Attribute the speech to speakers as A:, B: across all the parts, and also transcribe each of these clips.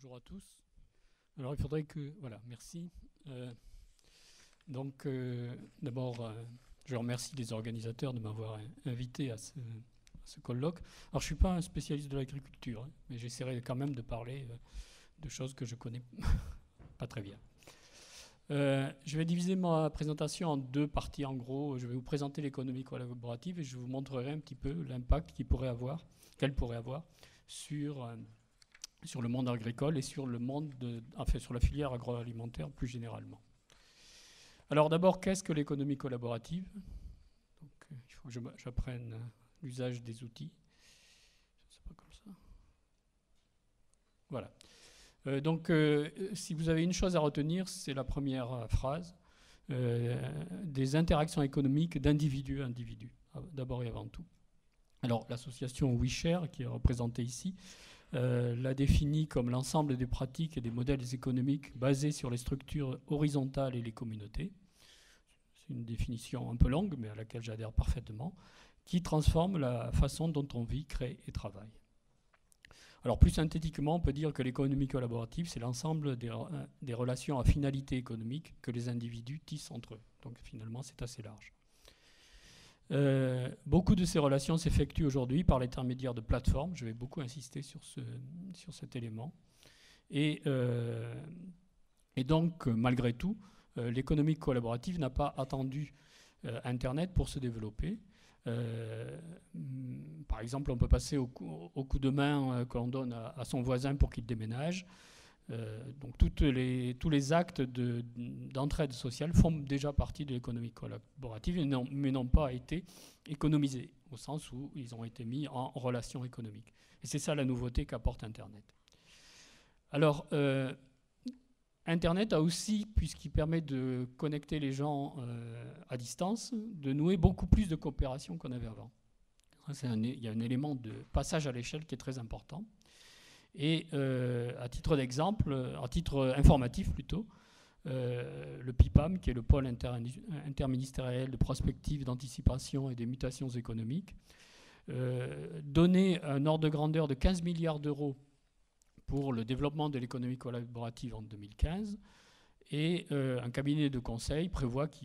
A: Bonjour à tous. Alors il faudrait que... Voilà, merci. D'abord, je remercie les organisateurs de m'avoir invité à ce colloque. Alors je ne suis pas un spécialiste de l'agriculture, mais j'essaierai quand même de parler de choses que je connais pas très bien. Je vais diviser ma présentation en deux parties en gros. Je vais vous présenter l'économie collaborative et je vous montrerai un petit peu l'impact qu'elle pourrait avoir sur le monde agricole et sur sur la filière agroalimentaire plus généralement. Alors d'abord, qu'est-ce que l'économie collaborative? Donc, il faut que j'apprenne l'usage des outils. C'est pas comme ça. Voilà. Si vous avez une chose à retenir, c'est la première phrase. Des interactions économiques d'individu à individu, d'abord et avant tout. Alors l'association WeShare, qui est représentée ici, l'a définit comme l'ensemble des pratiques et des modèles économiques basés sur les structures horizontales et les communautés. C'est une définition un peu longue, mais à laquelle j'adhère parfaitement, qui transforme la façon dont on vit, crée et travaille. Alors plus synthétiquement, on peut dire que l'économie collaborative, c'est l'ensemble des relations à finalité économique que les individus tissent entre eux. Donc finalement, c'est assez large. Beaucoup de ces relations s'effectuent aujourd'hui par l'intermédiaire de plateformes. Je vais beaucoup insister sur cet élément. Et donc, malgré tout, l'économie collaborative n'a pas attendu Internet pour se développer. Par exemple, on peut passer au coup de main que l'on donne à son voisin pour qu'il déménage. Donc tous les actes d'entraide sociale font déjà partie de l'économie collaborative, mais n'ont pas été économisés, au sens où ils ont été mis en relation économique. Et c'est ça la nouveauté qu'apporte Internet. Alors, Internet a aussi, puisqu'il permet de connecter les gens à distance, de nouer beaucoup plus de coopération qu'on avait avant. Il y a un élément de passage à l'échelle qui est très important. Et à titre d'exemple, à titre informatif plutôt, le PIPAM, qui est le pôle interministériel de prospective, d'anticipation et des mutations économiques, donnait un ordre de grandeur de 15 milliards d'euros pour le développement de l'économie collaborative en 2015. Et un cabinet de conseil prévoit que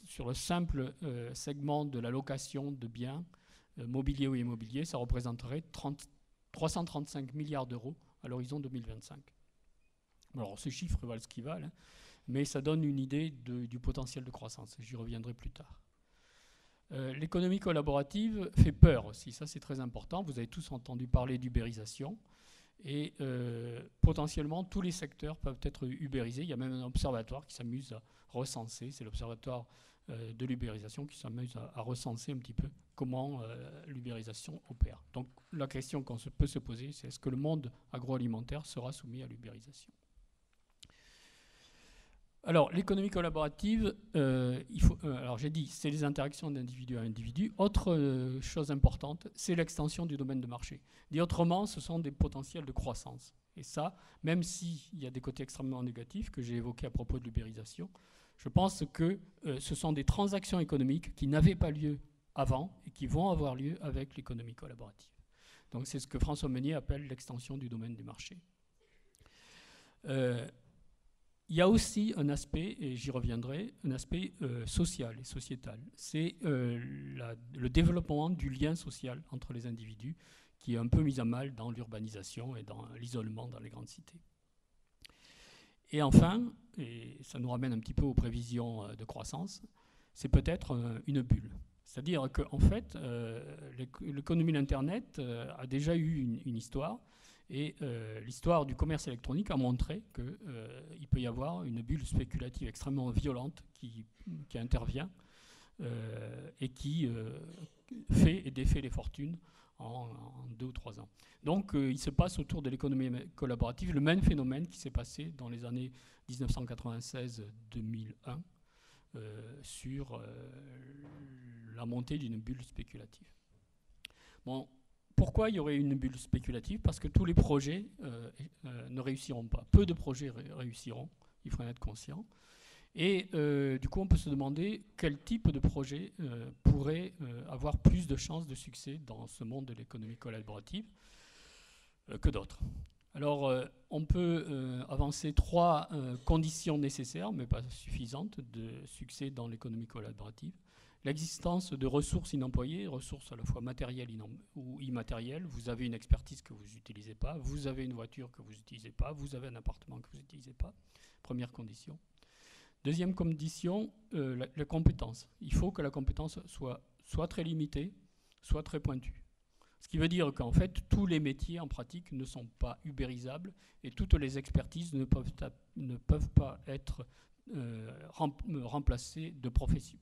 A: sur le simple segment de la location de biens, mobilier ou immobilier, ça représenterait 335 milliards d'euros à l'horizon 2025. Alors ces chiffres valent ce qu'ils valent, hein, mais ça donne une idée du potentiel de croissance. J'y reviendrai plus tard. L'économie collaborative fait peur aussi, ça c'est très important. Vous avez tous entendu parler d'ubérisation. Et potentiellement, tous les secteurs peuvent être ubérisés. Il y a même un observatoire qui s'amuse à recenser, c'est l'observatoire de l'ubérisation qui s'amuse à recenser un petit peu comment l'ubérisation opère. Donc la question qu'on peut se poser, c'est est-ce que le monde agroalimentaire sera soumis à l'ubérisation? Alors l'économie collaborative, alors j'ai dit, c'est les interactions d'individu à individu. Autre chose importante, c'est l'extension du domaine de marché. Dit autrement, ce sont des potentiels de croissance. Et ça, même s'il y a des côtés extrêmement négatifs que j'ai évoqués à propos de l'ubérisation, je pense que ce sont des transactions économiques qui n'avaient pas lieu avant et qui vont avoir lieu avec l'économie collaborative. Donc c'est ce que François Meunier appelle l'extension du domaine du marché. Il y a aussi un aspect, et j'y reviendrai, un aspect social et sociétal. C'est le développement du lien social entre les individus qui est un peu mis à mal dans l'urbanisation et dans l'isolement dans les grandes cités. Et enfin, et ça nous ramène un petit peu aux prévisions de croissance, c'est peut-être une bulle. C'est-à-dire qu'en fait, l'économie de l'Internet a déjà eu une histoire. Et l'histoire du commerce électronique a montré qu'il peut y avoir une bulle spéculative extrêmement violente qui intervient et qui fait et défait les fortunes en 2 ou 3 ans. Donc il se passe autour de l'économie collaborative le même phénomène qui s'est passé dans les années 1996-2001 sur la montée d'une bulle spéculative. Bon, pourquoi il y aurait une bulle spéculative? Parce que tous les projets ne réussiront pas. Peu de projets réussiront, il faut en être conscient. Et du coup, on peut se demander quel type de projet pourrait avoir plus de chances de succès dans ce monde de l'économie collaborative que d'autres. Alors, on peut avancer 3 conditions nécessaires, mais pas suffisantes, de succès dans l'économie collaborative. L'existence de ressources inemployées, ressources à la fois matérielles ou immatérielles. Vous avez une expertise que vous n'utilisez pas, vous avez une voiture que vous n'utilisez pas, vous avez un appartement que vous n'utilisez pas. Première condition. Deuxième condition, la compétence. Il faut que la compétence soit très limitée, soit très pointue. Ce qui veut dire qu'en fait, tous les métiers en pratique ne sont pas ubérisables et toutes les expertises ne peuvent pas être remplacées de profession.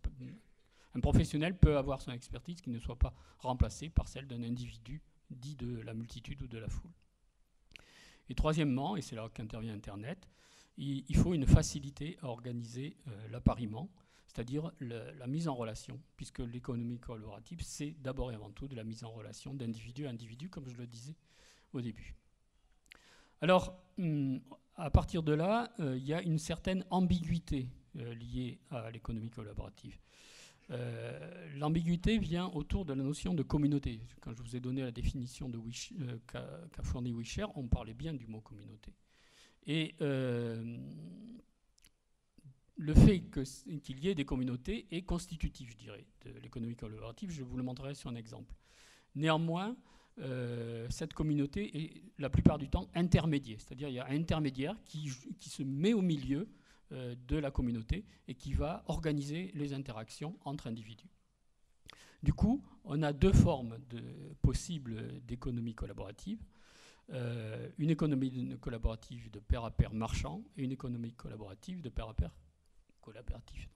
A: Un professionnel peut avoir son expertise qui ne soit pas remplacée par celle d'un individu dit de la multitude ou de la foule. Et troisièmement, et c'est là qu'intervient Internet, il faut une facilité à organiser l'appariement, c'est-à-dire la mise en relation, puisque l'économie collaborative, c'est d'abord et avant tout de la mise en relation d'individu à individu, comme je le disais au début. Alors, à partir de là, il y a une certaine ambiguïté liée à l'économie collaborative. L'ambiguïté vient autour de la notion de communauté. Quand je vous ai donné la définition qu'a fourni Wischer, on parlait bien du mot communauté. Et le fait qu'il y ait des communautés est constitutif, je dirais, de l'économie collaborative. Je vous le montrerai sur un exemple. Néanmoins, cette communauté est la plupart du temps intermédiaire. C'est-à-dire qu'il y a un intermédiaire qui se met au milieu de la communauté et qui va organiser les interactions entre individus. Du coup, on a 2 formes possibles d'économie collaborative. Une économie collaborative de pair à pair marchand et une économie collaborative de pair à pair collaboratif.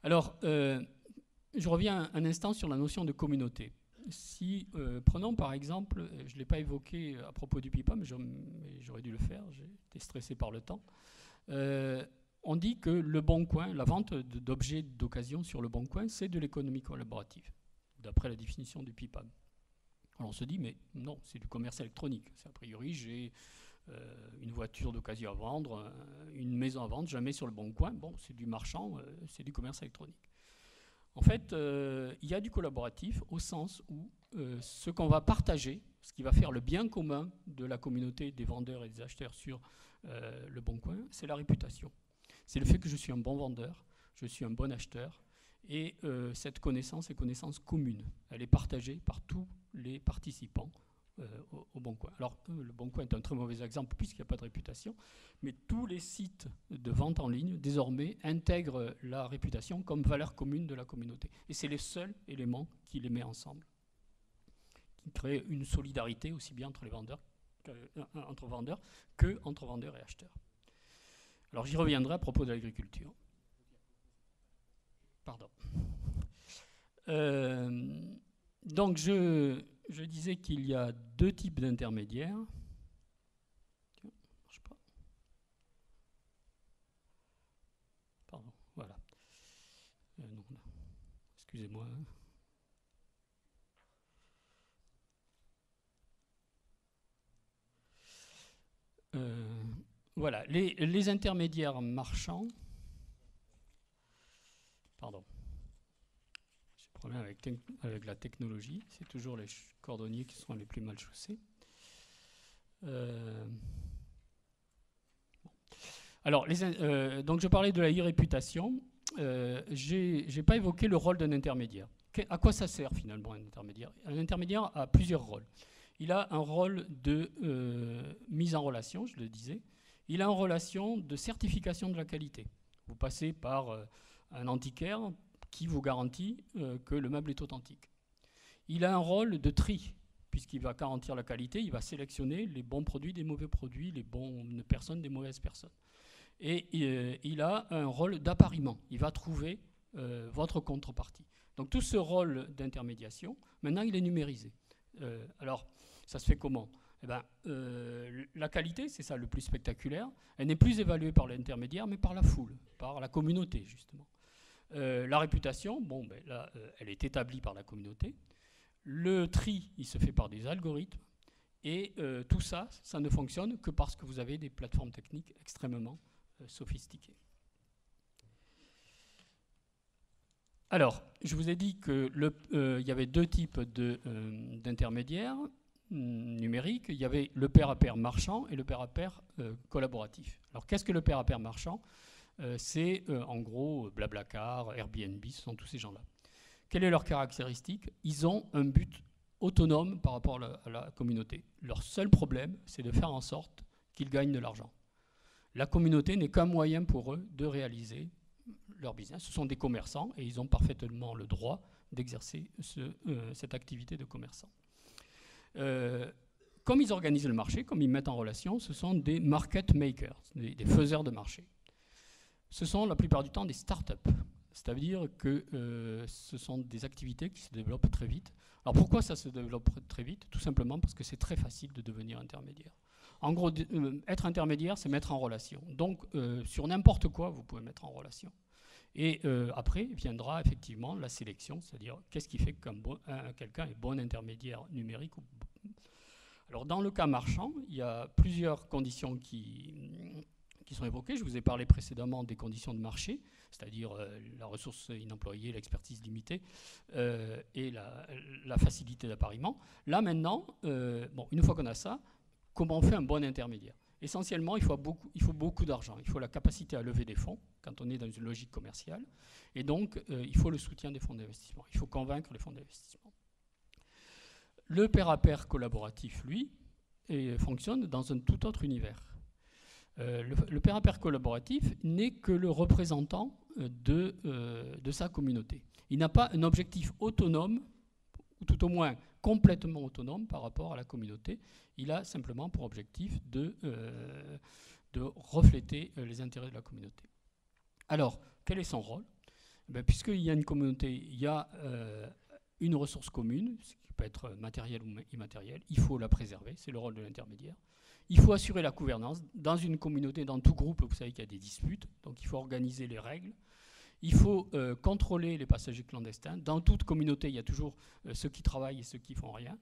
A: Alors, je reviens un instant sur la notion de communauté. Si, prenons par exemple, je ne l'ai pas évoqué à propos du PIPA, mais j'aurais dû le faire, j'ai été stressé par le temps. On dit que le Bon Coin, la vente d'objets d'occasion sur le Bon Coin, c'est de l'économie collaborative, d'après la définition du PIPA. Alors on se dit, mais non, c'est du commerce électronique. C'est a priori, j'ai une voiture d'occasion à vendre, une maison à vendre, je la mets sur le Bon Coin. Bon, c'est du marchand, c'est du commerce électronique. En fait, il y a du collaboratif au sens où ce qu'on va partager, ce qui va faire le bien commun de la communauté des vendeurs et des acheteurs sur le Bon Coin, c'est la réputation. C'est le fait que je suis un bon vendeur, je suis un bon acheteur, et cette connaissance est connaissance commune. Elle est partagée par tous les participants au Bon Coin. Alors, le Bon Coin est un très mauvais exemple puisqu'il n'y a pas de réputation, mais tous les sites de vente en ligne, désormais, intègrent la réputation comme valeur commune de la communauté. Et c'est les seuls éléments qui les met ensemble, qui créent une solidarité aussi bien entre les vendeurs entre vendeurs que entre vendeurs et acheteurs. Alors, j'y reviendrai à propos de l'agriculture. Pardon. Donc, je disais qu'il y a 2 types d'intermédiaires. Tiens, ça marche pas. Pardon, voilà. Non, excusez-moi. Voilà, les intermédiaires marchands. Pardon. J'ai un problème avec la technologie. C'est toujours les cordonniers qui sont les plus mal chaussés. Bon. Alors, donc je parlais de la e-réputation. Je n'ai pas évoqué le rôle d'un intermédiaire. À quoi ça sert finalement un intermédiaire? Un intermédiaire a plusieurs rôles. Il a un rôle de mise en relation, je le disais. Il a une relation de certification de la qualité. Vous passez par un antiquaire qui vous garantit que le meuble est authentique. Il a un rôle de tri, puisqu'il va garantir la qualité, il va sélectionner les bons produits des mauvais produits, les bonnes personnes des mauvaises personnes. Et il a un rôle d'appariement. Il va trouver votre contrepartie. Donc tout ce rôle d'intermédiation, maintenant il est numérisé. Alors, ça se fait comment? Eh ben, la qualité, c'est ça le plus spectaculaire, elle n'est plus évaluée par l'intermédiaire, mais par la foule, par la communauté, justement. La réputation, bon, ben, là, elle est établie par la communauté. Le tri, il se fait par des algorithmes. Et tout ça, ça ne fonctionne que parce que vous avez des plateformes techniques extrêmement sophistiquées. Alors, je vous ai dit qu'il y avait 2 types d'intermédiaires. numérique, il y avait le pair à pair marchand et le pair à pair collaboratif. Alors qu'est-ce que le pair à pair marchand? C'est en gros Blablacar, Airbnb, ce sont tous ces gens-là. Quelle est leur caractéristique? Ils ont un but autonome par rapport à la communauté. Leur seul problème, c'est de faire en sorte qu'ils gagnent de l'argent. La communauté n'est qu'un moyen pour eux de réaliser leur business. Ce sont des commerçants et ils ont parfaitement le droit d'exercer cette activité de commerçant. Comme ils organisent le marché, comme ils mettent en relation, ce sont des market makers, des faiseurs de marché. Ce sont la plupart du temps des start-up. C'est-à-dire que ce sont des activités qui se développent très vite. Alors pourquoi ça se développe très vite? Tout simplement parce que c'est très facile de devenir intermédiaire. En gros, être intermédiaire, c'est mettre en relation. Donc sur n'importe quoi, vous pouvez mettre en relation. Et après viendra effectivement la sélection, c'est-à-dire qu'est-ce qui fait que quelqu'un est bon intermédiaire numérique. Alors dans le cas marchand, il y a plusieurs conditions qui sont évoquées. Je vous ai parlé précédemment des conditions de marché, c'est-à-dire la ressource inemployée, l'expertise limitée et la facilité d'appariement. Là maintenant, une fois qu'on a ça, comment on fait un bon intermédiaire? Essentiellement, il faut beaucoup d'argent. Il faut la capacité à lever des fonds quand on est dans une logique commerciale. Et donc, il faut le soutien des fonds d'investissement. Il faut convaincre les fonds d'investissement. Le pair-à-pair collaboratif, lui, fonctionne dans un tout autre univers. Le pair-à-pair collaboratif n'est que le représentant de sa communauté. Il n'a pas un objectif autonome, ou tout au moins complètement autonome par rapport à la communauté. Il a simplement pour objectif de refléter les intérêts de la communauté. Alors, quel est son rôle? Puisqu'il y a une communauté, il y a une ressource commune, ce qui peut être matériel ou immatériel, il faut la préserver, c'est le rôle de l'intermédiaire. Il faut assurer la gouvernance. Dans une communauté, dans tout groupe, vous savez qu'il y a des disputes, donc il faut organiser les règles. Il faut contrôler les passagers clandestins. Dans toute communauté, il y a toujours ceux qui travaillent et ceux qui ne font rien.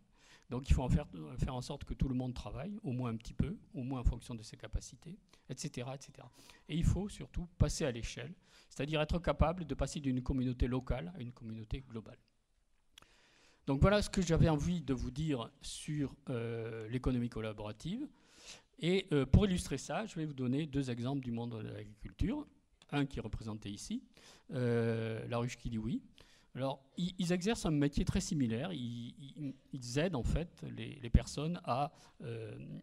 A: Donc il faut faire en sorte que tout le monde travaille, au moins un petit peu, au moins en fonction de ses capacités, etc., etc. Et il faut surtout passer à l'échelle, c'est-à-dire être capable de passer d'une communauté locale à une communauté globale. Donc voilà ce que j'avais envie de vous dire sur l'économie collaborative. Et pour illustrer ça, je vais vous donner deux exemples du monde de l'agriculture. Un qui est représenté ici, la ruche Kiliwi. Alors, ils exercent un métier très similaire. Ils aident en fait les personnes à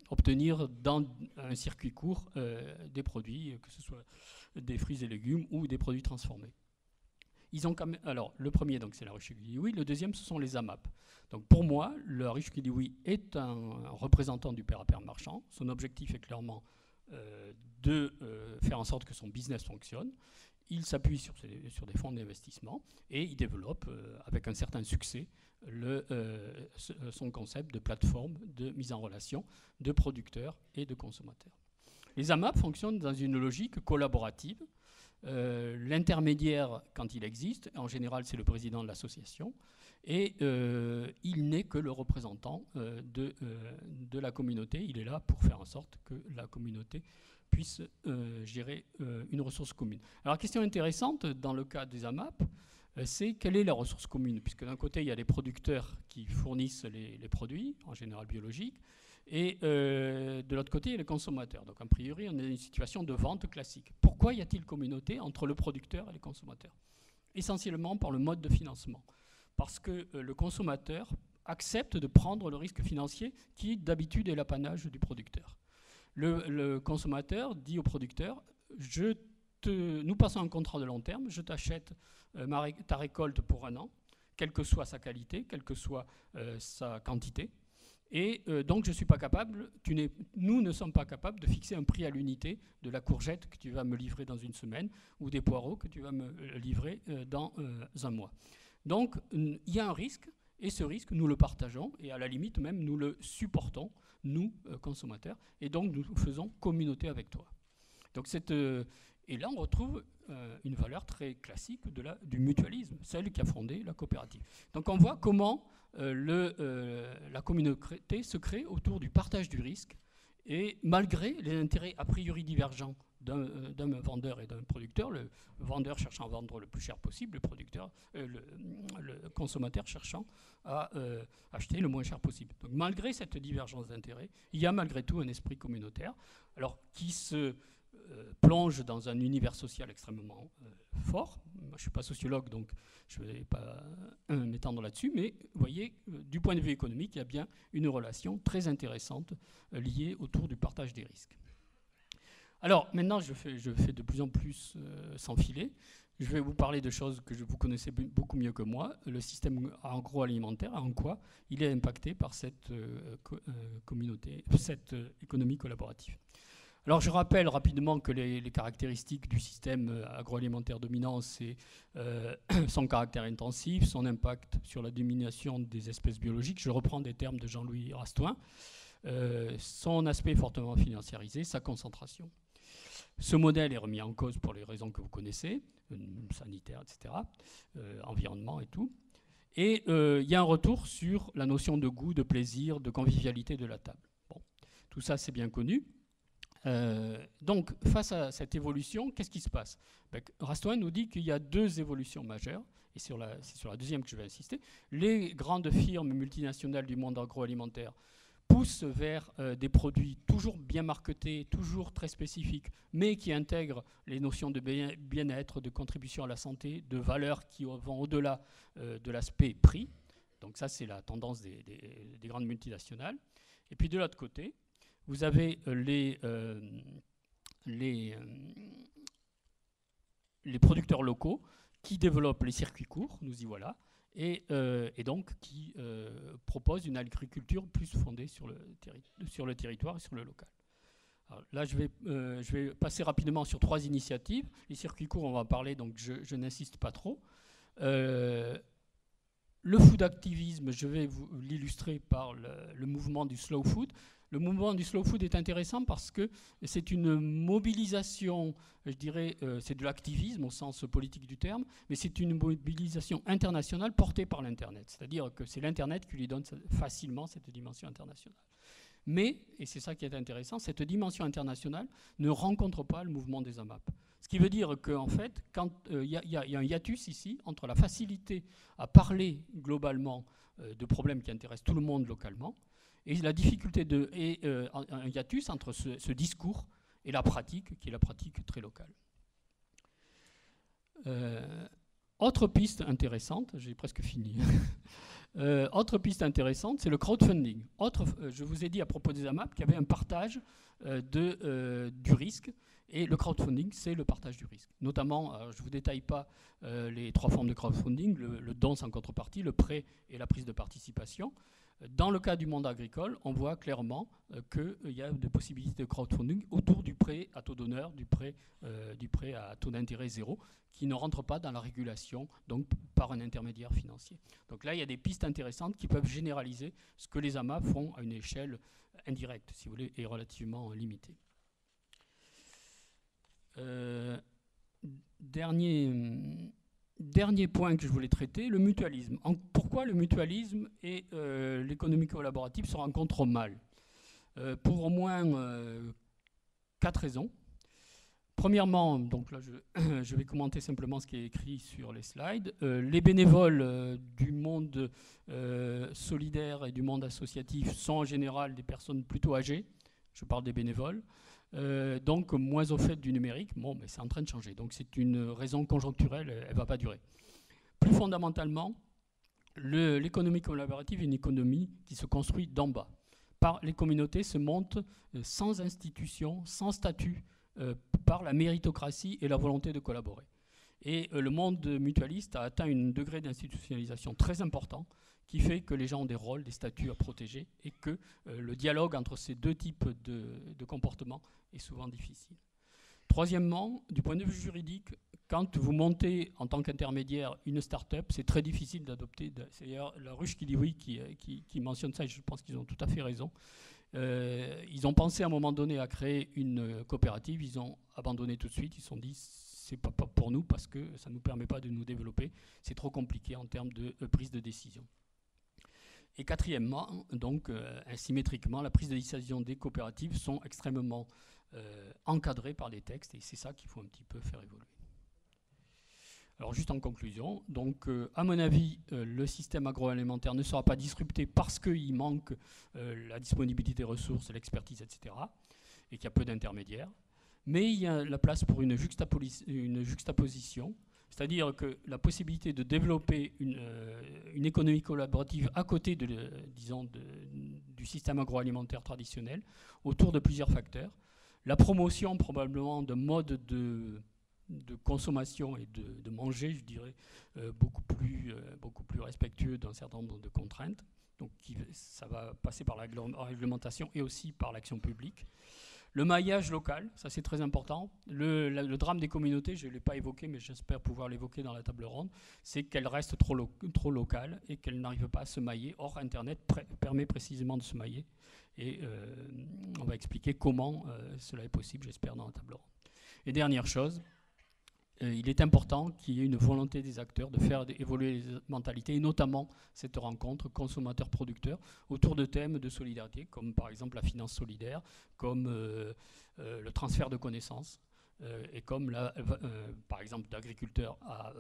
A: obtenir dans un circuit court des produits, que ce soit des fruits et légumes ou des produits transformés. Ils ont alors, le premier, donc, c'est la ruche Kiliwi. Le deuxième, ce sont les AMAP. Donc, pour moi, la ruche Kiliwi est un représentant du pair-à-pair marchand. Son objectif est clairement de faire en sorte que son business fonctionne. Il s'appuie sur des fonds d'investissement et il développe avec un certain succès son concept de plateforme de mise en relation de producteurs et de consommateurs. Les AMAP fonctionnent dans une logique collaborative. L'intermédiaire, quand il existe, en général c'est le président de l'association, et il n'est que le représentant de la communauté. Il est là pour faire en sorte que la communauté puisse gérer une ressource commune. Alors la question intéressante dans le cas des AMAP, c'est quelle est la ressource commune? Puisque d'un côté, il y a les producteurs qui fournissent les produits, en général biologiques, et de l'autre côté, il y a les consommateurs. Donc a priori, on est dans une situation de vente classique. Pourquoi y a-t-il communauté entre le producteur et les consommateurs? Essentiellement par le mode de financement. Parce que le consommateur accepte de prendre le risque financier qui, d'habitude, est l'apanage du producteur. Le consommateur dit au producteur, nous passons un contrat de long terme, je t'achète ta récolte pour 1 an, quelle que soit sa qualité, quelle que soit sa quantité. Et donc je suis pas capable, nous ne sommes pas capables de fixer un prix à l'unité de la courgette que tu vas me livrer dans 1 semaine ou des poireaux que tu vas me livrer dans 1 mois. Donc il y a un risque et ce risque nous le partageons et à la limite même nous le supportons, nous consommateurs, et donc nous faisons communauté avec toi. Donc et là on retrouve une valeur très classique du mutualisme, celle qui a fondé la coopérative. Donc on voit comment la communauté se crée autour du partage du risque et malgré les intérêts a priori divergents d'un vendeur et d'un producteur, le vendeur cherchant à vendre le plus cher possible, le producteur, le consommateur cherchant à acheter le moins cher possible. Donc malgré cette divergence d'intérêts, il y a malgré tout un esprit communautaire, alors qui se plonge dans un univers social extrêmement fort. Moi, je ne suis pas sociologue, donc je ne vais pas m'étendre là-dessus, mais vous voyez, du point de vue économique, il y a bien une relation très intéressante liée autour du partage des risques. Alors, maintenant, je fais de plus en plus sans filet. Je vais vous parler de choses que vous connaissez beaucoup mieux que moi. Le système agroalimentaire, en quoi il est impacté par cette communauté, cette économie collaborative. Alors, je rappelle rapidement que les caractéristiques du système agroalimentaire dominant, c'est son caractère intensif, son impact sur la domination des espèces biologiques. Je reprends des termes de Jean-Louis Rastoin. Son aspect fortement financiarisé, sa concentration. Ce modèle est remis en cause pour les raisons que vous connaissez, sanitaires, etc., environnement et tout. Et il y a un retour sur la notion de goût, de plaisir, de convivialité de la table. Bon, tout ça, c'est bien connu. Donc, face à cette évolution, qu'est-ce qui se passe? Rastoin nous dit qu'il y a deux évolutions majeures, et c'est sur la deuxième que je vais insister. Les grandes firmes multinationales du monde agroalimentaire poussent vers des produits toujours bien marketés, toujours très spécifiques, mais qui intègrent les notions de bien-être, de contribution à la santé, de valeurs qui vont au-delà de l'aspect prix. Donc ça, c'est la tendance des grandes multinationales. Et puis de l'autre côté, vous avez les producteurs locaux qui développent les circuits courts, nous y voilà, et donc qui proposent une agriculture plus fondée sur le territoire et sur le local. Alors là, je vais passer rapidement sur trois initiatives. Les circuits courts, on va en parler, donc je n'insiste pas trop. Le food activisme, je vais vous l'illustrer par le mouvement du slow food. Le mouvement du slow food est intéressant parce que c'est une mobilisation, je dirais, c'est de l'activisme au sens politique du terme, mais c'est une mobilisation internationale portée par l'Internet. C'est-à-dire que c'est l'Internet qui lui donne facilement cette dimension internationale. Mais, et c'est ça qui est intéressant, cette dimension internationale ne rencontre pas le mouvement des AMAP. Ce qui veut dire qu'en fait, il y a un hiatus ici entre la facilité à parler globalement de problèmes qui intéressent tout le monde localement, et la difficulté un hiatus entre ce discours et la pratique, qui est la pratique très locale. Autre piste intéressante, j'ai presque fini. Autre piste intéressante, c'est le crowdfunding. Je vous ai dit à propos des AMAP qu'il y avait un partage du risque, et le crowdfunding, c'est le partage du risque. Notamment, je ne vous détaille pas les trois formes de crowdfunding, le don sans contrepartie, le prêt et la prise de participation. Dans le cas du monde agricole, on voit clairement qu'il y a des possibilités de crowdfunding autour du prêt à taux d'honneur, du prêt à taux d'intérêt zéro, qui ne rentrent pas dans la régulation, donc par un intermédiaire financier. Donc là, il y a des pistes intéressantes qui peuvent généraliser ce que les AMAP font à une échelle indirecte, si vous voulez, et relativement limitée. Dernier point que je voulais traiter, le mutualisme. Pourquoi le mutualisme et l'économie collaborative se rencontrent mal? Pour au moins 4 raisons. Premièrement, donc là je vais commenter simplement ce qui est écrit sur les slides. Les bénévoles du monde solidaire et du monde associatif sont en général des personnes plutôt âgées. Je parle des bénévoles. Donc moins au fait du numérique, bon, mais c'est en train de changer. Donc c'est une raison conjoncturelle, elle ne va pas durer. Plus fondamentalement, l'économie collaborative est une économie qui se construit d'en bas. Les communautés se montent sans institution, sans statut, par la méritocratie et la volonté de collaborer. Et le monde mutualiste a atteint un degré d'institutionnalisation très important qui fait que les gens ont des rôles, des statuts à protéger et que le dialogue entre ces deux types de comportements est souvent difficile. Troisièmement, du point de vue juridique, quand vous montez en tant qu'intermédiaire une start-up, c'est très difficile d'adopter. C'est d'ailleurs la Ruche qui dit oui, qui mentionne ça, et je pense qu'ils ont tout à fait raison. Ils ont pensé à un moment donné à créer une coopérative, ils ont abandonné tout de suite, ils se sont dit c'est pas pour nous parce que ça ne nous permet pas de nous développer, c'est trop compliqué en termes de prise de décision. Et quatrièmement, donc, asymétriquement, la prise de décision des coopératives sont extrêmement encadrées par des textes, et c'est ça qu'il faut un petit peu faire évoluer. Alors juste en conclusion, donc à mon avis, le système agroalimentaire ne sera pas disrupté parce qu'il manque la disponibilité des ressources, l'expertise, etc., et qu'il y a peu d'intermédiaires. Mais il y a la place pour une juxtaposition, c'est-à-dire que la possibilité de développer une économie collaborative à côté du système agroalimentaire traditionnel, autour de plusieurs facteurs. La promotion probablement de modes de consommation et de manger, je dirais, beaucoup plus respectueux d'un certain nombre de contraintes. Donc ça va passer par la réglementation et aussi par l'action publique. Le maillage local, ça c'est très important. Le drame des communautés, je ne l'ai pas évoqué, mais j'espère pouvoir l'évoquer dans la table ronde, c'est qu'elles restent trop locales et qu'elles n'arrivent pas à se mailler. Or, Internet permet précisément de se mailler. Et on va expliquer comment cela est possible, j'espère, dans la table ronde. Et dernière chose, il est important qu'il y ait une volonté des acteurs de faire évoluer les mentalités, et notamment cette rencontre consommateur-producteur autour de thèmes de solidarité, comme par exemple la finance solidaire, comme le transfert de connaissances, et comme par exemple d'agriculteurs à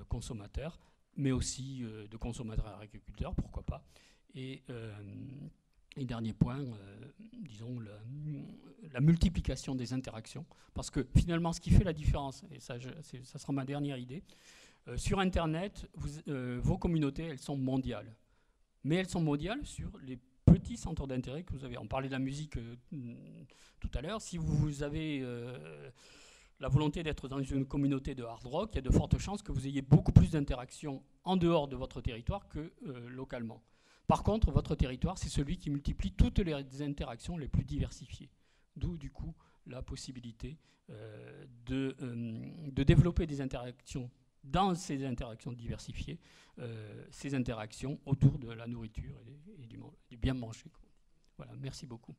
A: consommateurs, mais aussi de consommateurs à agriculteurs, pourquoi pas. Et dernier point, disons, la multiplication des interactions. Parce que finalement, ce qui fait la différence, et ça sera ma dernière idée, sur Internet, vos communautés, elles sont mondiales. Mais elles sont mondiales sur les petits centres d'intérêt que vous avez. On parlait de la musique tout à l'heure. Si vous avez la volonté d'être dans une communauté de hard rock, il y a de fortes chances que vous ayez beaucoup plus d'interactions en dehors de votre territoire que localement. Par contre, votre territoire, c'est celui qui multiplie toutes les interactions les plus diversifiées. D'où, du coup, la possibilité de développer des interactions dans ces interactions diversifiées, ces interactions autour de la nourriture et du bien manger. Voilà, merci beaucoup.